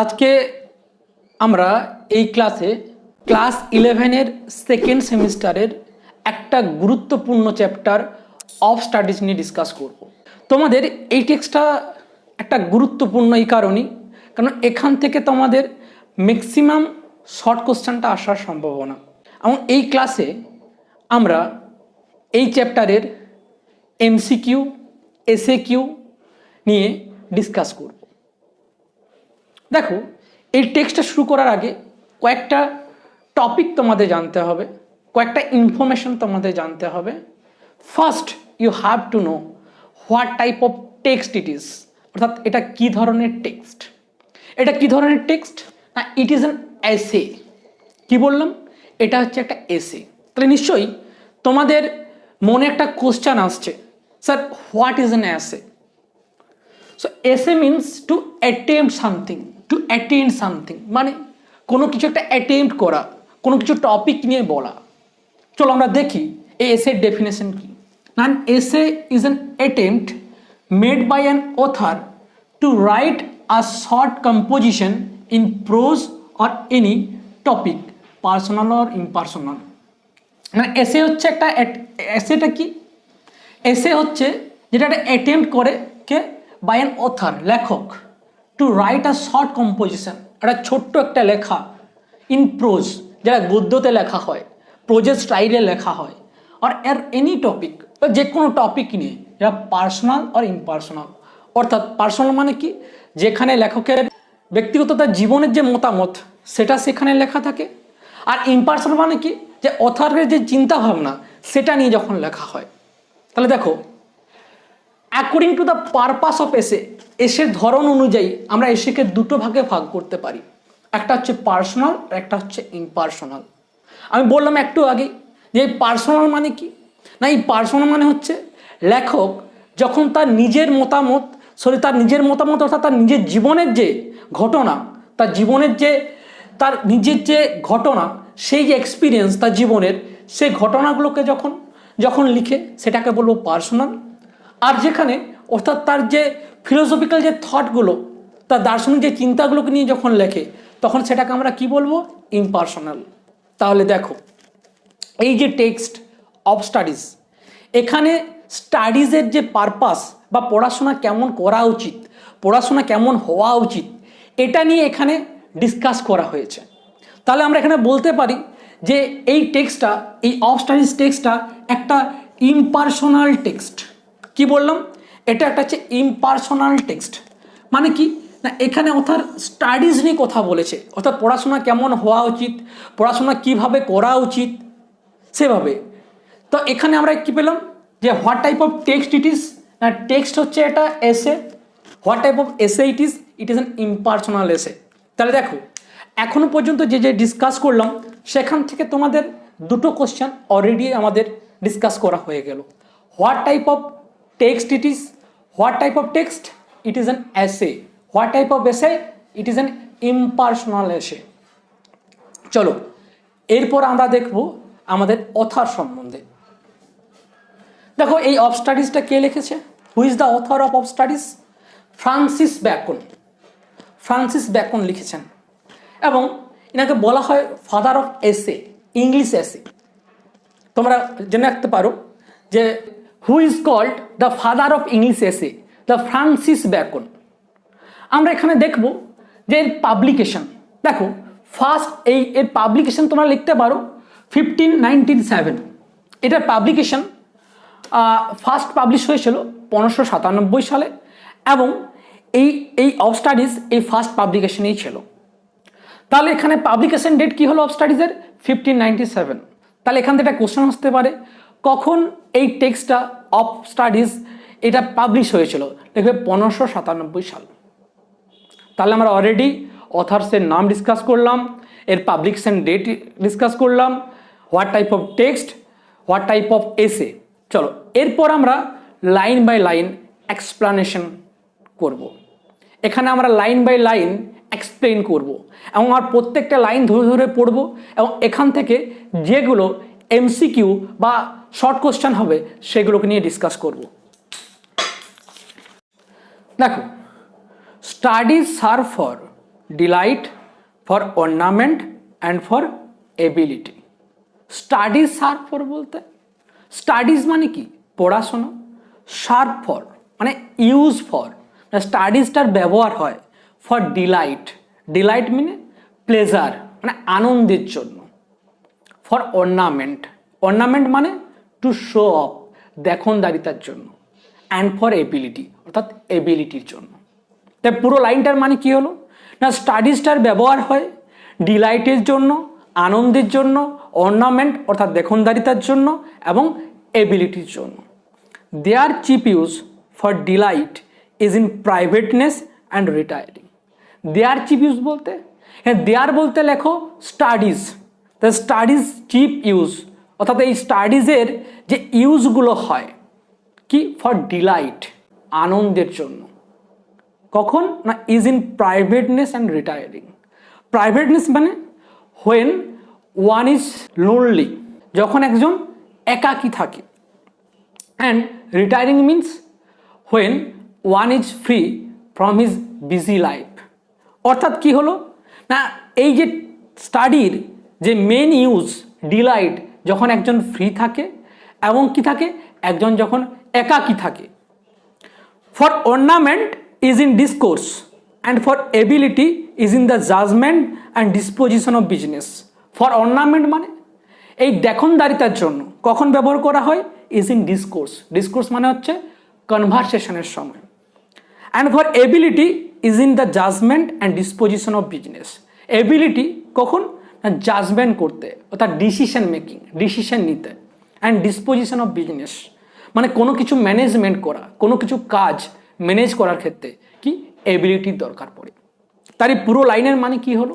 আজকে আমরা এই ক্লাসে ক্লাস 11-এর সেকেন্ড সেমিস্টারের একটা গুরুত্বপূর্ণ চ্যাপ্টার অফ স্টাডিজ নিয়ে ডিসকাস করব। তোমাদের এই টেক্সটটা একটা গুরুত্বপূর্ণ এই কারণেই, কারণ এখান থেকে তোমাদের ম্যাক্সিমাম শর্ট কোশ্চেনটা আসার সম্ভাবনা। এবং এই ক্লাসে আমরা এই চ্যাপ্টারের এমসিকিউ, এসএকিউ নিয়ে ডিসকাস করব। দেখো, এই টেক্সটটা শুরু করার আগে কয়েকটা টপিক তোমাদের জানতে হবে, কয়েকটা ইনফরমেশন তোমাদের জানতে হবে। First, you have to know what type of text it is, অর্থাৎ এটা কী ধরনের টেক্সট। এটা কী ধরনের টেক্সট না, ইট ইজ অ্যান এসে। কী বললাম? এটা হচ্ছে একটা এসে। তাহলে নিশ্চয়ই তোমাদের মনে একটা কোশ্চেন আসছে, sir what is an essay? So essay means to attempt something, to attend something, মানে কোনো কিছু একটা অ্যাটেম্পট করা, কোনো কিছু টপিক নিয়ে বলা। চলো আমরা দেখি এই এসের ডেফিনেশন কি। An essay is an attempt made by an author to write a short composition in prose or any topic, personal or impersonal. মানে এসে হচ্ছে একটা, এসেটা কি? এসে হচ্ছে যেটা একটা অ্যাটেম্প্ট করে কে, বাই অ্যান অথার, লেখক, to write a short composition, একটা ছোট্ট একটা লেখা, ইন প্রোজ, যেটা গদ্যতে লেখা হয়, প্রোজের স্টাইলে লেখা হয়, আর এর এনি টপিক, যে কোনো টপিক নিয়ে, যেটা পার্সোনাল আর ইমপার্সোনাল। অর্থাৎ পার্সোনাল মানে কি, যেখানে লেখকের ব্যক্তিগত তার জীবনের যে মতামত সেটা সেখানে লেখা থাকে, আর ইমপার্সোনাল মানে কি, যে অথারের যে চিন্তা ভাবনা সেটা নিয়ে যখন লেখা হয়। তাহলে দেখো, according to the purpose of এসে, এসের ধরন অনুযায়ী আমরা এসেকে দুটো ভাগে ভাগ করতে পারি, একটা হচ্ছে পার্সোনাল আর একটা হচ্ছে ইমপার্সোনাল। আমি বললাম একটু আগে যে এই পার্সোনাল মানে কি না, এই পার্সোনাল মানে হচ্ছে লেখক যখন তার নিজের মতামত, তার নিজের মতামত অর্থাৎ তার নিজের জীবনের যে ঘটনা, তার জীবনের যে তার নিজের যে ঘটনা, সেই যে এক্সপিরিয়েন্স তার জীবনের, সেই ঘটনাগুলোকে যখন লিখে সেটাকে বলবো পার্সোনাল। আর যেখানে অর্থাৎ তার যে ফিলোসফিক্যাল যে থটগুলো, তার দার্শনিক যে চিন্তাগুলোকে নিয়ে যখন লেখে, তখন সেটাকে আমরা কি বলবো? ইমপার্সোনাল। তাহলে দেখো, এই যে টেক্সট অফ স্টাডিজ, এখানে স্টাডিজের যে পারপাস বা পড়াশোনা কেমন করা উচিত, পড়াশোনা কেমন হওয়া উচিত, এটা নিয়ে এখানে ডিসকাস করা হয়েছে। তাহলে আমরা এখানে বলতে পারি যে এই টেক্সটটা, এই অফ স্টাডিজ টেক্সটটা একটা ইমপার্সোনাল টেক্সট। কি বললাম? এটা একটা হচ্ছে ইমপার্সোনাল টেক্সট। মানে কি না, এখানে অর্থাৎ স্টাডিজ নিয়ে কথা বলেছে, অর্থাৎ পড়াশোনা কেমন হওয়া উচিত, পড়াশোনা কিভাবে করা উচিত সেভাবে। তো এখানে আমরা কি পেলাম যে what type of text it is, না টেক্সট হচ্ছে এটা এসে। হোয়াট টাইপ অফ এসে ইট ইজ অ্যান ইমপার্সোনাল এসে। তাহলে দেখো, এখনো পর্যন্ত যে ডিসকাস করলাম সেখান থেকে তোমাদের দুটো কোশ্চেন অলরেডি আমাদের ডিসকাস করা হয়ে গেল। What type of text it is, what type of text it is an এসে, হোয়াট টাইপ অফ এসে ইট ইজ অ্যান ইমপার্সোনাল এসে। চলো এরপর আমরা দেখব আমাদের অথার সম্বন্ধে। দেখো, এই অফ স্টাডিজটা কে লিখেছে? Who is the author of studies? Francis bacon. Francis bacon লিখেছেন, এবং এনাকে বলা হয় ফাদার অফ এসে, ইংলিশ এসে। তোমরা জেনে রাখতে পারো যে who is called the father of English essay, the Francis Bacon. আমরা এখানে দেখব যে এর পাবলিকেশন, দেখো ফার্স্ট এর পাবলিকেশন তোমরা লিখতে পারো 1597। এটার পাবলিকেশন ফার্স্ট পাবলিশ হয়েছিল 1597 সালে, এবং এই অফ স্টাডিজ এই ফার্স্ট পাবলিকেশনেই ছিল। তাহলে এখানে পাবলিকেশন ডেট কি হলো অফ স্টাডিজের? 1597। তাহলে এখান থেকে একটা কোশ্চেন আসতে পারে, কখন এই টেক্সটটা অফ স্টাডিজ এটা পাবলিশ হয়েছিল? দেখবে 1597 সাল। তাহলে আমরা অলরেডি অথার্সের নাম ডিসকাস করলাম, এর পাবলিকেশন ডেট ডিসকাস করলাম, what type of text, what type of এসে। চলো এরপর আমরা লাইন বাই লাইন এক্সপ্লানেশন করব। এখানে আমরা লাইন বাই লাইন এক্সপ্লেন করব, এবং আর প্রত্যেকটা লাইন ধরে ধরে পড়ব, এবং এখান থেকে যেগুলো এমসিকিউ বা শর্ট কোশ্চেন হবে সেগুলোকে নিয়ে ডিসকাস করব। দেখো, studies serve for delight, for ornament and for ability. Studies sharp for বলতে স্টাডিজ মানে কি পড়াশোনা, শার্প ফর মানে ইউজ ফর, স্টাডিজটার ব্যবহার হয় ফর ডিলাইট, ডিলাইট মানে প্লেজার মানে আনন্দের জন্য, ফর অর্নামেন্ট, অর্নামেন্ট মানে টু শো অফ দেখনদারিতার জন্য, অ্যান্ড ফর এবিলিটি অর্থাৎ এবিলিটির জন্য। তাই পুরো লাইনটার মানে কি হলো না স্টাডিজটার ব্যবহার হয় ডিলাইটের জন্য, আনন্দের জন্য, অর্নামেন্ট অর্থাৎ দেখনদারিতার জন্য এবং এবিলিটির জন্য। Their chief use for delight is in privateness and retiring. Their chief use বলতে হ্যাঁ দেয়ার বলতে লেখো studies, the studies chief use অর্থাৎ এই স্টাডিজের যে ইউজগুলো হয় কি ফর ডিলাইট আনন্দের জন্য, কখন না is in privateness and retiring. প্রাইভেটনেস মানে হোয়েন ওয়ান ইজ লোনলি যখন একজন একাকী থাকে, and retiring means when one is free from his busy life. অর্থাৎ কি হলো না এই যে স্টাডির যে মেন ইউজ ডিলাইট যখন একজন ফ্রি থাকে এবং কি থাকে একজন যখন একাকী থাকে। For ornament is in discourse and for ability is in the judgement and disposition of business. For ornament মানে এই দেখনদারিতার জন্য কখন ব্যবহার করা হয় ইজ ইন ডিসকোর্স, ডিসকোর্স মানে হচ্ছে কনভারসেশনের সময়, and for ability is in the judgement and disposition of business. Ability কখন না জাজমেন্ট করতে অর্থাৎ ডিসিশন মেকিং ডিসিশন নিতে, অ্যান্ড ডিসপোজিশন অফ বিজনেস মানে কোনো কিছু ম্যানেজমেন্ট করা, কোনো কিছু কাজ ম্যানেজ করার ক্ষেত্রে কি এবিলিটির দরকার পড়ে। তার এই পুরো লাইনের মানে কি হলো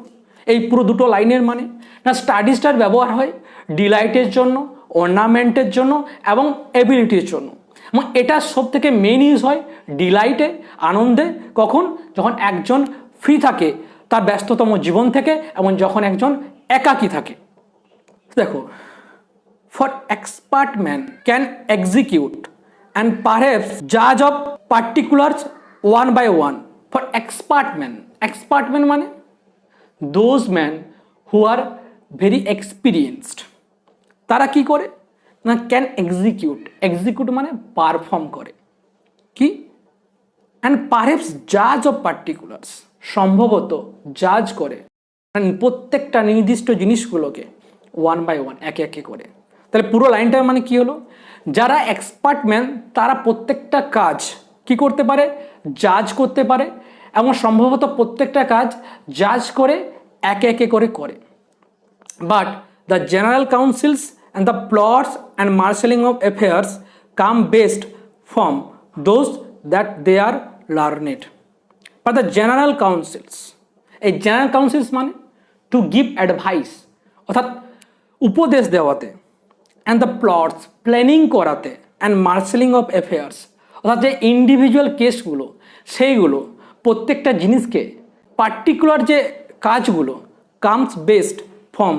এই পুরো দুটো লাইনের মানে না স্টাডিজটার ব্যবহার হয় ডিলাইটের জন্য, অর্নামেন্টের জন্য এবং এবিলিটির জন্য, এবং এটা সব থেকে মেন ইউজ হয় ডিলাইটে আনন্দে কখন যখন একজন ফ্রি থাকে তার ব্যস্ততম জীবন থেকে এবং যখন একজন একাকী থাকে। দেখো for expert man can execute and perhaps জাজ of particulars one by one. For expert man মানে those man who are very experienced, তারা কি করে না ক্যান এক্সিকিউট মানে পারফর্ম করে কি, অ্যান্ড পারহ্যাপস জাজ অফ পার্টিকুলার্স সম্ভবত জাজ করে প্রত্যেকটা নির্দিষ্ট জিনিসগুলোকে ওয়ান বাই ওয়ান একে একে করে। তাহলে পুরো লাইনটার মানে কি হলো যারা এক্সপার্ট ম্যান তারা প্রত্যেকটা কাজ কি করতে পারে জাজ করতে পারে এবং সম্ভবত প্রত্যেকটা কাজ জাজ করে একে একে করে করে। But the general council's and the plots and marshalling of affairs come based from those that they are learned. But the general councils, এই জেনারেল কাউন্সিলস মানে টু গিভ অ্যাডভাইস অর্থাৎ উপদেশ দেওয়াতে, অ্যান্ড দ্য প্লটস প্ল্যানিং করাতে, and marshalling of affairs অর্থাৎ যে individual কেসগুলো সেইগুলো প্রত্যেকটা জিনিসকে পার্টিকুলার যে কাজগুলো comes best from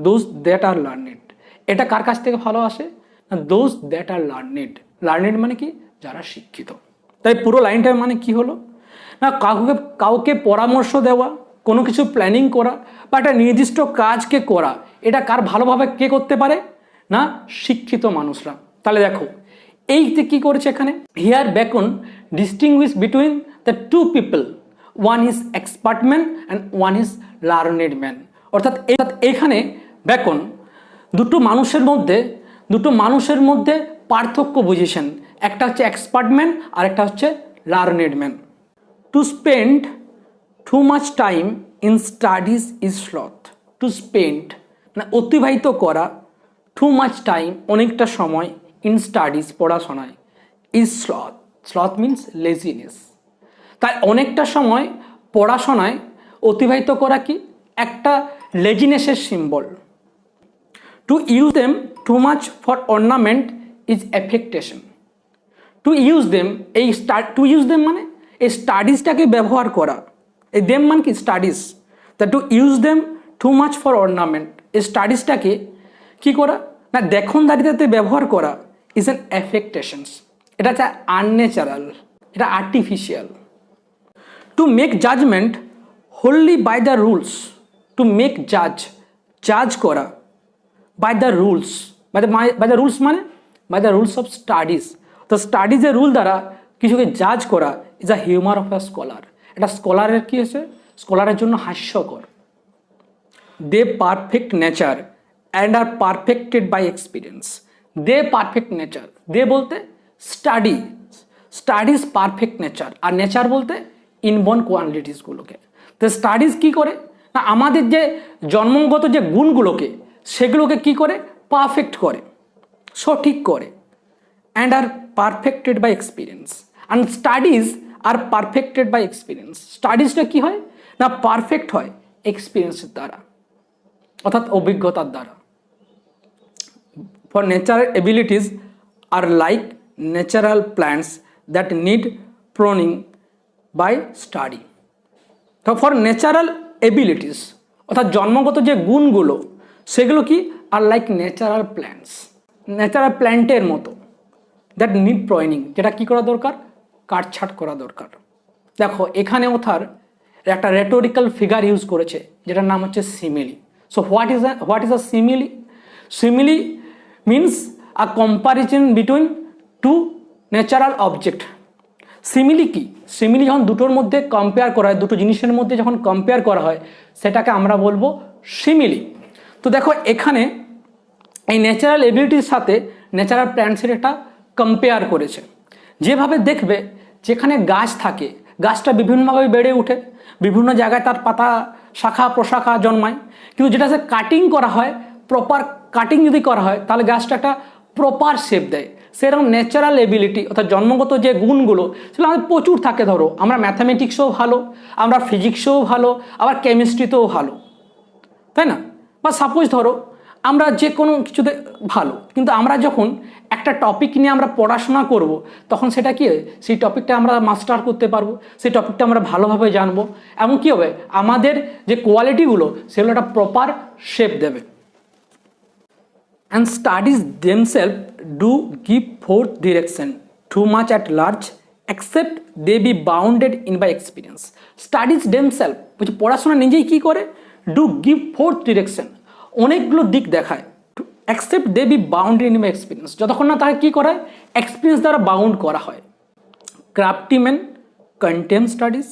those that are learned. এটা কার কাছ থেকে ভালো আসে না দোজ দ্যাট আর লার্নেড মানে কি যারা শিক্ষিত। তাই পুরো লাইনটার মানে কি হলো না কাউকে পরামর্শ দেওয়া, কোনো কিছু প্ল্যানিং করা বা একটা নির্দিষ্ট কাজকে করা এটা কার ভালোভাবে কে করতে পারে না শিক্ষিত মানুষরা। তাহলে দেখো এই যে কী করেছে এখানে here Bacon distinguish between the two people, one is expert man and one is learned man. অর্থাৎ এখানে বেকন দুটো মানুষের মধ্যে পার্থক্য বুঝিয়েছেন, একটা হচ্ছে এক্সপার্ট ম্যান আর একটা হচ্ছে learned man. To spend too much time in studies is sloth. To spend মানে অতিবাহিত করা, টু মাচ টাইম অনেকটা সময়, ইন স্টাডিজ পড়াশোনায়, is sloth, sloth means laziness. তাই অনেকটা সময় পড়াশোনায় অতিবাহিত করা কি একটা লেজিনেসের symbol. To use them too much for ornament is affectation. To use them মানে এই স্টাডিজটাকে ব্যবহার করা, এই দেম মানে কি স্টাডিজ, তা to use them too much for ornament এই স্টাডিজটাকে কী করা না দেখনদারিতাতে ব্যবহার করা ইজ অ্যান অ্যাফেক্টেশনস, এটা হচ্ছে আনন্যাচারাল, এটা artificial. To make judgement wholly by the rules, to make জাজ করা, by the rules, by the rules মানে by the rules of studies. তো স্টাডিজের রুল দ্বারা কিছুকে জাজ করা is a humour of a scholar. এটা স্কলারের কি হয়েছে, স্কলারের জন্য হাস্যকর। They perfect nature and are perfected by experience. They perfect nature, they বলতে স্টাডিজ পারফেক্ট নেচার, আর নেচার বলতে ইনবর্ন কোয়ালিটিসগুলোকে। তো স্টাডিজ কি করে না আমাদের যে জন্মগত যে গুণগুলোকে সেগুলোকে কি করে পারফেক্ট করে, সঠিক করে। And are perfected by experience, and studies are perfected by experience. স্টাডিজটা কি হয় না পারফেক্ট হয় এক্সপিরিয়েন্সের দ্বারা, অর্থাৎ অভিজ্ঞতার দ্বারা। For natural abilities are like natural plants that need pruning by study. তো ফর ন্যাচারাল এবিলিটিস অর্থাৎ জন্মগত যে গুণগুলো সেগুলো কি are like natural plants, natural প্ল্যান্টের মতো, দ্যাট নিড প্রনিং, যেটা কি করা দরকার, কাটছাট করা দরকার। দেখো এখানে ওথার একটা রেটোরিক্যাল ফিগার ইউজ করেছে যেটার নাম হচ্ছে simile. So what is a simile? Simile means a comparison between two natural object. Simile কি? সিমিলি যখন দুটোর মধ্যে কম্পেয়ার করা হয়, দুটো জিনিসের মধ্যে যখন কম্পেয়ার করা হয় সেটাকে আমরা বলবো সিমিলি। তো দেখো এখানে এই ন্যাচারাল এবিলিটির সাথে ন্যাচারাল প্ল্যান্টসের একটা কম্পেয়ার করেছে। যেভাবে দেখবে যেখানে গাছ থাকে গাছটা বিভিন্নভাবে বেড়ে ওঠে, বিভিন্ন জায়গায় তার পাতা শাখা প্রশাখা জন্মায়, কিন্তু যেটা সে কাটিং করা হয়, প্রপার কাটিং যদি করা হয় তাহলে গাছটা একটা প্রপার শেপ দেয়। সেরকম ন্যাচারাল এবিলিটি অর্থাৎ জন্মগত যে গুণগুলো সেগুলো আমাদের প্রচুর থাকে। ধরো আমরা ম্যাথামেটিক্সেও ভালো, আমরা ফিজিক্সেও ভালো, আবার কেমিস্ট্রিতেও ভালো, তাই না? বা সাপোজ ধরো আমরা যে কোনো কিছুতে ভালো, কিন্তু আমরা যখন একটা টপিক নিয়ে আমরা পড়াশোনা করব তখন সেটা কি হয়, সেই টপিকটা আমরা মাস্টার করতে পারবো, সেই টপিকটা আমরা ভালোভাবে জানবো, এমন কি হবে আমাদের যে কোয়ালিটিগুলো সেগুলো একটা প্রপার শেপ দেবে। And studies themselves do give forth direction too much at large except they be bounded in by experience. Studies themselves বলছে পড়াশোনা নিজেই কি করে, do give forth direction, অনেকগুলো দিক দেখায়, except they be bounded in by experience, যতক্ষণ না তাকে কি করা হয় এক্সপিরিয়েন্স দ্বারা বাউন্ড করা হয়। Crafty men contemn studies,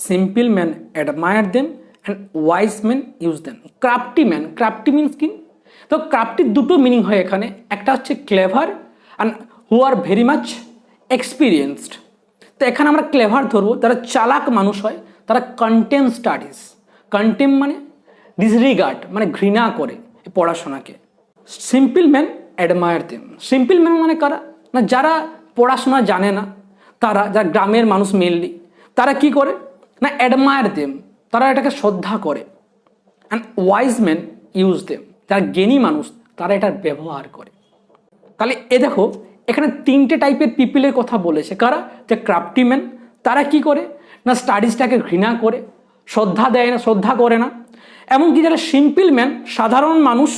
simple men admire them and wise men use them. Crafty man, crafty means কি? তো ক্রাফটির দুটো মিনিং হয় এখানে, একটা হচ্ছে clever and who are very much experienced. তো এখানে আমরা ক্লেভার ধরবো, যারা চালাক মানুষ হয় তারা কন্টেম স্টাডিজ, কন্টেম মানে ডিসরিগার্ড মানে ঘৃণা করে পড়াশোনাকে। Simple man admire them, simple man মানে কারা না যারা পড়াশোনা জানে না, তারা যারা গ্রামের মানুষ মেনলি, তারা কি করে না অ্যাডমায়ার দেম, তারা এটাকে শ্রদ্ধা করে। And wise man use them, যারা জ্ঞানী মানুষ তারা এটার ব্যবহার করে। তাহলে এ দেখো এখানে তিনটে টাইপের পিপলের কথা বলেছে। কারা? যে ক্রাফটি ম্যান, তারা কি করে না স্টাডিজটাকে ঘৃণা করে, শ্রদ্ধা দেয় না, শ্রদ্ধা করে না। এমনকি যারা সিম্পল ম্যান সাধারণ মানুষ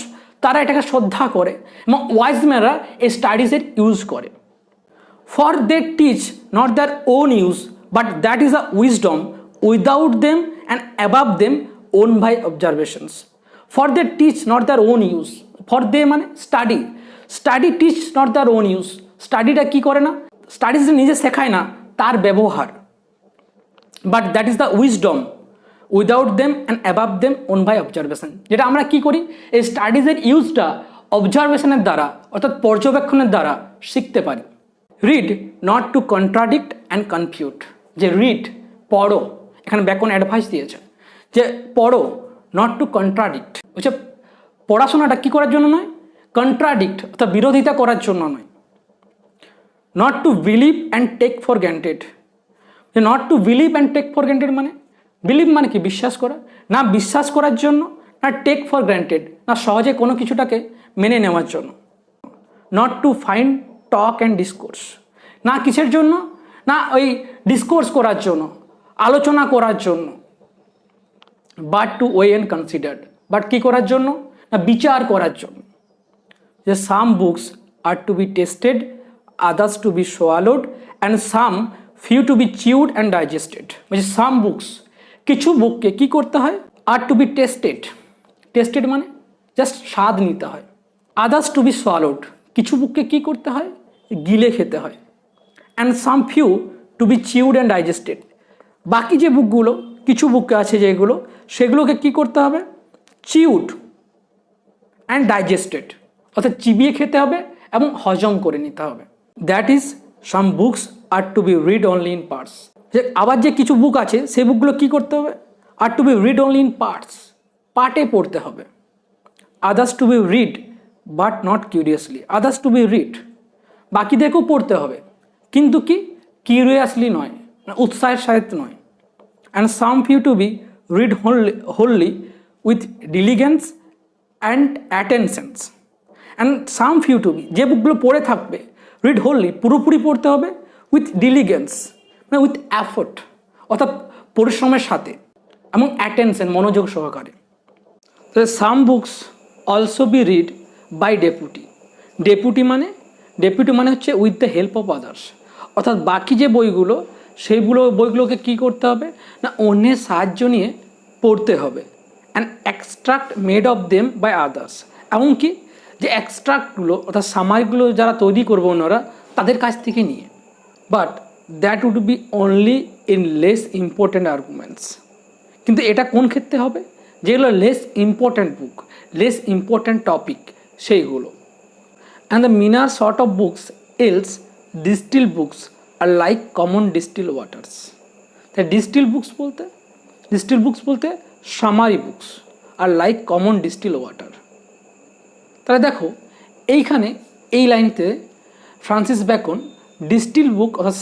তারা এটাকে শ্রদ্ধা করে, এবং ওয়াইজ ম্যানরা এই স্টাডিজের ইউজ করে। For they teach not their own use but that is a wisdom without them and above them won by observations. For they teach not their own use, for they মানে study, study teach not their own use, স্টাডিটা কি করে না, studies নিজে শেখায় না, তার ব্যবহার। But that is the wisdom without them and above them won by observation, যেটা আমরা কি করি এই স্টাডিজের ইউজটা অবজারভেশনের দ্বারা অর্থাৎ পর্যবেক্ষণের দ্বারা শিখতে পারি। Read not to contradict and confute, যে রিড পড়ো, এখানে ব্যাকরণ অ্যাডভাইস দিয়েছে যে পড়ো, নট টু কন্ট্রাডিক্ট, বলছে পড়াশোনাটা কী করার জন্য নয়, কন্ট্রাডিক্ট অর্থাৎ বিরোধিতা করার জন্য নয়। Not to believe and take for granted, যে not to believe and take for granted মানে বিলিভ মানে কি বিশ্বাস করা, না বিশ্বাস করার জন্য, না টেক ফর গ্যান্টেড না সহজে কোনো কিছুটাকে মেনে নেওয়ার জন্য। Not to find talk and discourse, না কিসের জন্য, না ওই ডিসকোর্স করার জন্য, আলোচনা করার জন্য। But to weigh and considered, but কী করার জন্য, না বিচার করার জন্য। যে some books are to be tasted, others to be swallowed and some few to be chewed and digested. বলছে সাম বুকস কিছু বুককে কি করতে হয়, are to be tasted, tasted মানে জাস্ট স্বাদ নিতে হয়। আদার্স টু বি সোয়ালোড, কিছু বুককে কি করতে হয়, গিলে খেতে হয়। And some few to be chewed and digested, বাকি যে বুকগুলো, কিছু বুকে আছে যেগুলো, সেগুলোকে কি করতে হবে, চিউড অ্যান্ড ডাইজেস্টেড, অর্থাৎ চিবিয়ে খেতে হবে এবং হজম করে নিতে হবে। That is some books are to be read only in parts, যে আবার যে কিছু বুক আছে সেই বুকগুলো কি করতে হবে, are to be read only in parts, পার্টে পড়তে হবে। Others to be read but not curiously, others to be read, বাকিদেরকেও পড়তে হবে কিন্তু কি কিউরিয়াসলি নয়, উৎসাহের সাথে নয়। And some few to be read wholly with diligence and attentions. And some few to be, যে বুকগুলো পড়ে থাকবে, রিড হোললি পুরোপুরি পড়তে হবে, উইথ ডিলিগেন্স মানে উইথ অ্যাফোর্ট অর্থাৎ পরিশ্রমের সাথে, এবং অ্যাটেনশন মনোযোগ সহকারে। তো some books also be read by deputy, deputy মানে হচ্ছে with the help of others, অর্থাৎ বাকি যে বইগুলো বইগুলোকে কি করতে হবে না অন্যের সাহায্য নিয়ে পড়তে হবে। And extract made of them by others, এমনকি যে এক্সট্রাক্টগুলো অর্থাৎ সামারিগুলো যারা তৈরি করবো অন্যরা তাদের কাছ থেকে নিয়ে, but that would be only in less important arguments, কিন্তু এটা কোন ক্ষেত্রে হবে, যেগুলো less important book, less important topic সেইগুলো। And the meaner sort of books else distil books are like common distil waters, তাই ডিস্টিল বুকস বলতে summary books are like common distil water. তাহলে দেখো এইখানে এই লাইনতে ফ্রান্সিস ব্যাকন ডিস্টিল বুক অর্থাৎ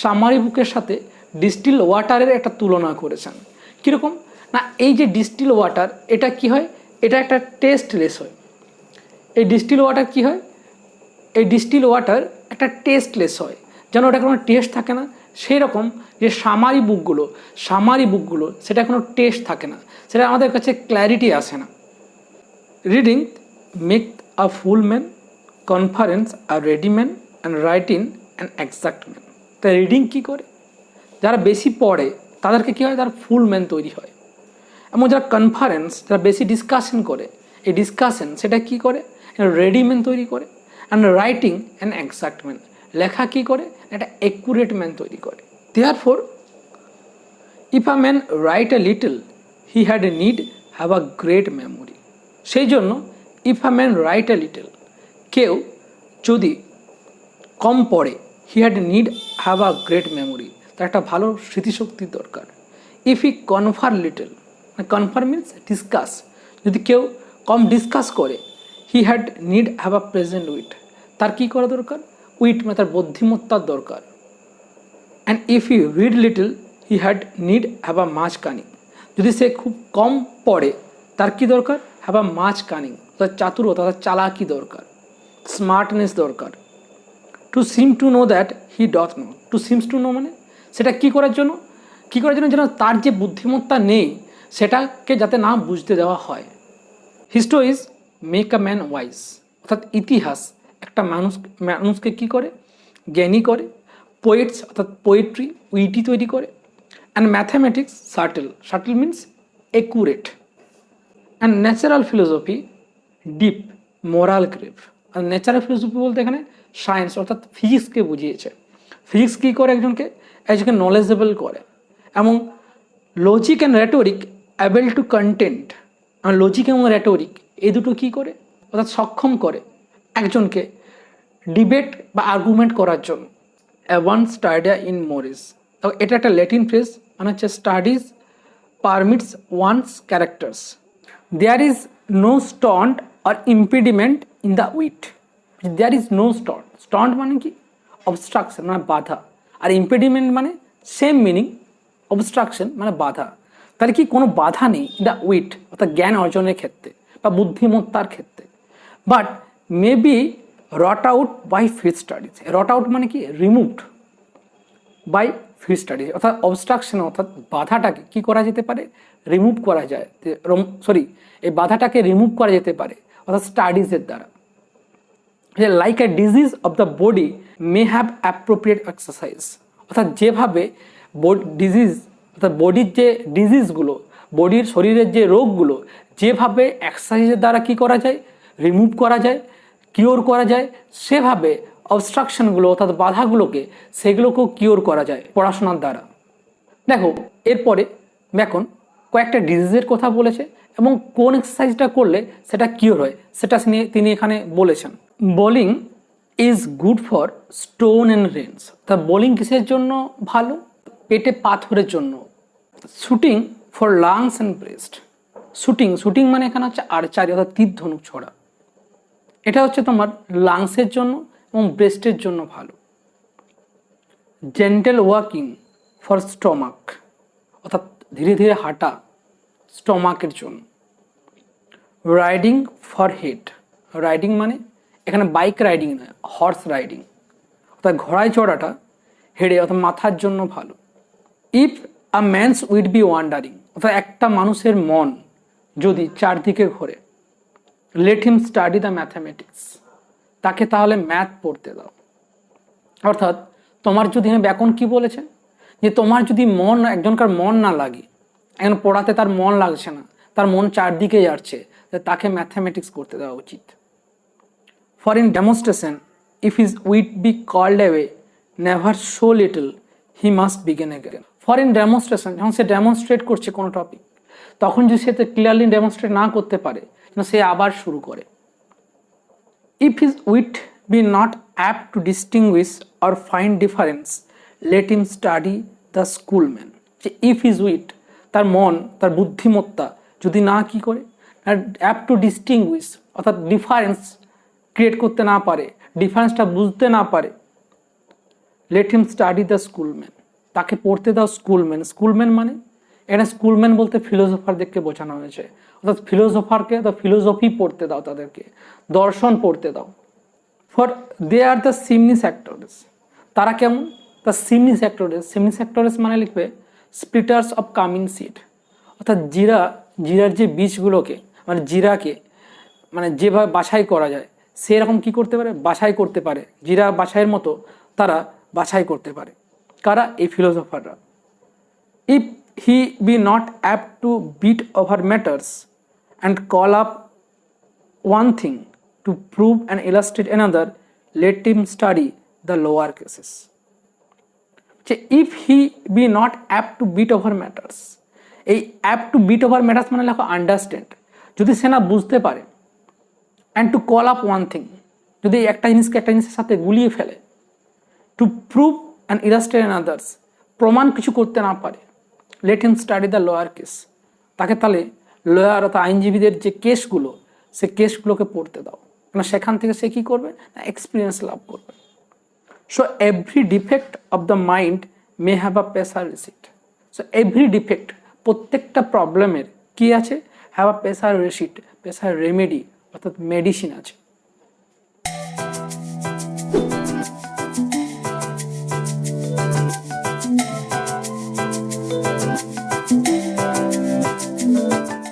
summary বুকের সাথে ডিস্টিল ওয়াটারের একটা তুলনা করেছেন। কীরকম না, এই যে ডিস্টিল ওয়াটার এটা কি হয়, এটা একটা টেস্টলেস হয়। এই ডিস্টিল ওয়াটার কি হয়, এই ডিস্টিল ওয়াটার একটা টেস্টলেস হয়, যেন ওটা কোনো টেস্ট থাকে না। সেই রকম যে সামারি বুকগুলো সেটা কোনো টেস্ট থাকে না, সেটা আমাদের কাছে ক্ল্যারিটি আসে না। Reading make a full man, conference a ready man, and writing an exact man. তাই রিডিং কী করে, যারা বেশি পড়ে তাদেরকে কী হয়, তারা ফুল ম্যান তৈরি হয়। এবং যারা কনফারেন্স, যারা বেশি ডিসকাশন করে, এই ডিসকাশন সেটা কী করে, রেডি ম্যান তৈরি করে। And writing an exact man, লেখা কী করে, একটা অ্যাকুরেট ম্যান তৈরি করে। Therefore if a man write a little he had a need have a great memory. সেই জন্য if a man write a little, কেউ যদি কম পড়ে, হি had need have a great memory, তার একটা ভালো স্মৃতিশক্তির দরকার। If he কনফার little, কনফার means discuss, যদি কেউ কম ডিসকাস করে, হি had need have a present wit, তার কী করা দরকার, উইট মানে তার বুদ্ধিমত্তার দরকার। And if he read little he had need have a much cunning, যদি সে খুব কম পড়ে তার কী দরকার, হ্যাভ আ মাচ কানিং, তার চাতুরতা, তার চালাকি দরকার, স্মার্টনেস দরকার। To seem to know that he doth know, to seems to know মানে সেটা কী করার জন্য যেন তার যে বুদ্ধিমত্তা নেই সেটাকে যাতে না বুঝতে দেওয়া হয়। Histories make a man wise, অর্থাৎ ইতিহাস একটা মানুষকে কী করে, জ্ঞানী করে। পোয়েটস অর্থাৎ পোয়েট্রি উইটি তৈরি করে। And mathematics subtle means accurate. And natural philosophy deep moral grave. আর ন্যাচারাল ফিলোসফি বলতে এখানে সায়েন্স অর্থাৎ ফিজিক্সকে বুঝিয়েছে। ফিজিক্স কী করে, একজনকে নলেজেবল করে। এবং logic and rhetoric able to content, logic এবং রেটোরিক এই দুটো কী করে, অর্থাৎ সক্ষম করে একজনকে ডিবেট বা আর্গুমেন্ট করার জন্য। অ্যাডভান্সড আইডিয়া ইন মোরিস, এটা একটা ল্যাটিন ফ্রেজ, মানে হচ্ছে studies permits one's characters. There is no stond or impediment in the wit. There is no stond মানে কি, অবস্ট্রাকশন মানে বাধা, আর ইম্পিডিমেন্ট মানে সেম মিনিং, অবস্ট্রাকশন মানে বাধা। তাহলে কি কোনো বাধা নেই ইন দ্য উইট অর্থাৎ জ্ঞান অর্জনের ক্ষেত্রে বা বুদ্ধিমত্তার ক্ষেত্রে। But may be wrought out by field studies. Wrought out মানে কি, রিমুভড বাই ফিল্ড স্টাডিজ, অর্থাৎ অবস্ট্রাকশন অর্থাৎ বাধাটাকে কী করা যেতে পারে, রিমুভ করা যায়, এই বাধাটাকে রিমুভ করা যেতে পারে অর্থাৎ স্টাডিজের দ্বারা। Like a disease of the body may have appropriate exercise, অর্থাৎ যেভাবে ডিজিজ অর্থাৎ বডির যে ডিজিজগুলো, বডির শরীরের যে রোগগুলো যেভাবে এক্সারসাইজের দ্বারা কি করা যায়, রিমুভ করা যায়, কিওর করা যায়, সেভাবে অবস্ট্রাকশনগুলো অর্থাৎ বাধাগুলোকে সেগুলোকেও কিওর করা যায় পড়াশোনার দ্বারা। দেখো এরপরে এখন কয়েকটা ডিজিজের কথা বলেছে এবং কোন এক্সারসাইজটা করলে সেটা কিওর হয় সেটা নিয়ে তিনি এখানে বলেছেন। Bowling is good for stone and range. তা বোলিং কিসের জন্য ভালো? পেটে পাথরের জন্য। Shooting for lungs and breast. Shooting মানে এখানে হচ্ছে আর্চারি অর্থাৎ তীর ধনুক ছোড়া। এটা হচ্ছে তোমার লাংসের জন্য এবং ব্রেস্টের জন্য ভালো। জেন্টেল ওয়াকিং ফর স্টমাক, অর্থাৎ ধীরে ধীরে হাঁটা স্টমাকের জন্য। Riding for head. রাইডিং মানে এখানে বাইক রাইডিং নয়, হর্স রাইডিং, অর্থাৎ ঘোড়ায় চড়াটা হেডে অর্থাৎ মাথার জন্য ভালো। If a man's wit be wandering, অর্থাৎ একটা মানুষের মন যদি চারদিকে ঘোরে, let him study the mathematics, তাকে তাহলে ম্যাথ পড়তে দাও। অর্থাৎ তোমার যদি এখন কি বলেছে, যে তোমার যদি মন একজনকার মন না লাগে, এখন পড়াতে তার মন লাগছে না, তার মন চারদিকে যাচ্ছে, তাকে ম্যাথামেটিক্স করতে দেওয়া উচিত। For in demonstration if his wit be called away never so little he must begin again. For in demonstration, যখন সে ডেমনস্ট্রেট করছে কোনো টপিক, তখন যদি সে ক্লিয়ারলি ডেমনস্ট্রেট না করতে পারে, সে আবার শুরু করে। If his wit be not apt to distinguish or find difference let him study the schoolman. যে ইফ হিজ উইট, তার মন, তার বুদ্ধিমত্তা যদি না কি করে, অ্যাপ্ট টু ডিস্টিংগুইশ অর্থাৎ ডিফারেন্স ক্রিয়েট করতে না পারে, ডিফারেন্সটা বুঝতে না পারে, লেট হিম স্টাডি দ্য স্কুলম্যান, তাকে পড়তে দাও স্কুলম্যান। স্কুলম্যান মানে এখানে স্কুলম্যান বলতে ফিলোসোফারদেরকে বোঝানো হয়েছে, অর্থাৎ ফিলোসোফারকে দ্য ফিলোসফি পড়তে দাও, তাদেরকে দর্শন পড়তে দাও। For they are the cymini sectores, তারা কেমন? The cymini sectores. Cymini sectores মানে লিখবে স্প্লিটার্স অফ কামিন সিড, অর্থাৎ জিরার যে বীজগুলোকে মানে জিরাকে মানে যেভাবে বাছাই করা যায় সেরকম কি করতে পারে, বাছাই করতে পারে, জিরা বাছাইয়ের মতো তারা বাছাই করতে পারে। কারা? এই ফিলোসোফাররা। If he be not apt to beat over matters and call up one thing to prove and illustrate another let him study the lawyers cases. যে if he be not apt to beat over matters, এই apt to beat over matters মানে লেখো understand, যদি সে না বুঝতে পারে, and to call up one thing, যদি একটা জিনিসকে একটা জিনিসের সাথে গুলিয়ে ফেলে, to prove and illustrate another's, প্রমাণ কিছু করতে না পারে, late him study the lower case, তাকে তাহলে লয়ার অর্থাৎ আইনজীবীদের যে কেসগুলো সে কেসগুলোকে পড়তে দাও, কারণ সেখান থেকে সে কী করবে না এক্সপিরিয়েন্স লাভ করবে। So every defect of the mind may have a pressure receipt. So every defect, প্রত্যেকটা প্রবলেমের কী আছে, have a pressure receipt, pressure remedy অর্থাৎ মেডিসিন আছে।